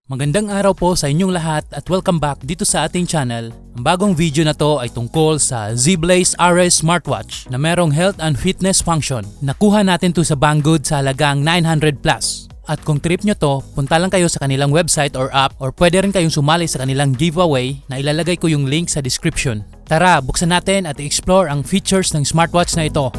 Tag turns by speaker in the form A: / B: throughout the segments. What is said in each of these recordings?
A: Magandang araw po sa inyong lahat at welcome back dito sa ating channel. Ang bagong video na to ay tungkol sa Zeblaze Ares Smartwatch na merong health and fitness function. Nakuha natin to sa Banggood sa halagang 900 plus. At kung trip nyo to, punta lang kayo sa kanilang website or app or pwede rin kayong sumali sa kanilang giveaway na ilalagay ko yung link sa description. Tara, buksan natin at i-explore ang features ng smartwatch na ito.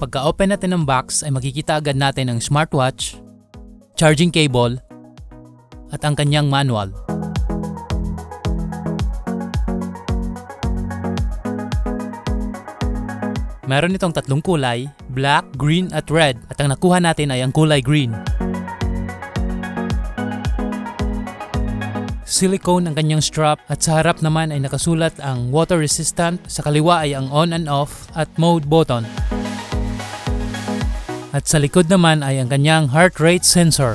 A: Pagka-open natin ng box ay makikita agad natin ang smartwatch, charging cable, at ang kanyang manual. Meron itong tatlong kulay, black, green at red, at ang nakuha natin ay ang kulay green. Silicone ang kanyang strap at sa harap naman ay nakasulat ang water resistant, sa kaliwa ay ang on and off at mode button. At sa likod naman ay ang kanyang heart rate sensor.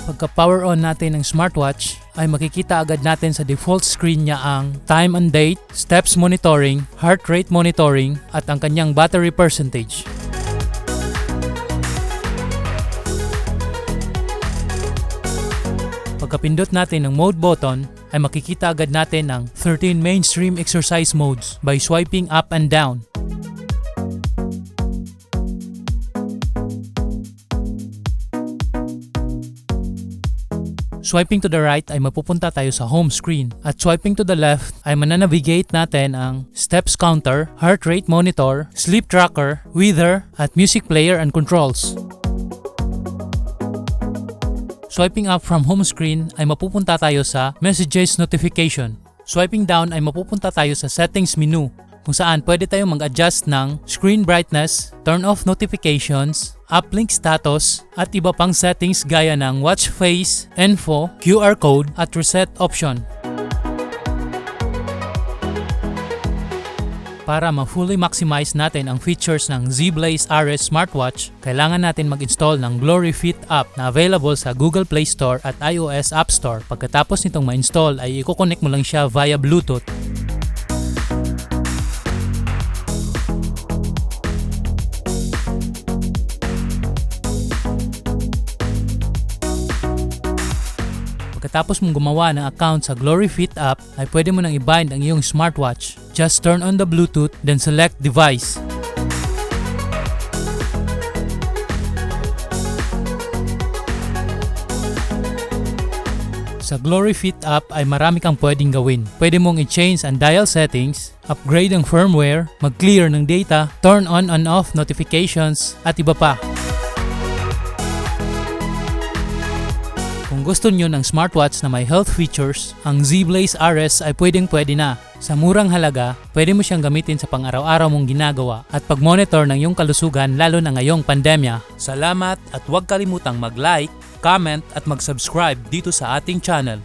A: Pagka power on natin ng smartwatch ay makikita agad natin sa default screen niya ang time and date, steps monitoring, heart rate monitoring at ang kanyang battery percentage. Pagkapindot natin ng mode button ay makikita agad natin ang 13 mainstream exercise modes by swiping up and down. Swiping to the right ay mapupunta tayo sa home screen at swiping to the left ay mananavigate natin ang steps counter, heart rate monitor, sleep tracker, weather at music player and controls. Swiping up from home screen ay mapupunta tayo sa messages notification. Swiping down ay mapupunta tayo sa settings menu kung saan pwede tayong mag-adjust ng screen brightness, turn off notifications, uplink status at iba pang settings gaya ng Watch.Face, info, QR code at reset option. Para ma-fully maximize natin ang features ng Zeblaze Ares Smartwatch, kailangan natin mag-install ng GloryFit app na available sa Google Play Store at iOS App Store. Pagkatapos nitong ma-install ay i-connect mo lang siya via Bluetooth. Pagkatapos mong gumawa ng account sa GloryFit app, ay pwede mo nang i-bind ang iyong smartwatch. Just turn on the Bluetooth, then select device. Sa GloryFit app ay marami kang pwedeng gawin. Pwede mong i-change ang dial settings, upgrade ang firmware, mag-clear ng data, turn on and off notifications, at iba pa. Kung gusto nyo ng smartwatch na may health features, ang Zeblaze Ares ay pwede na. Sa murang halaga, pwede mo siyang gamitin sa pang-araw-araw mong ginagawa at pag-monitor ng iyong kalusugan lalo na ngayong pandemya. Salamat at huwag kalimutang mag-like, comment at mag-subscribe dito sa ating channel.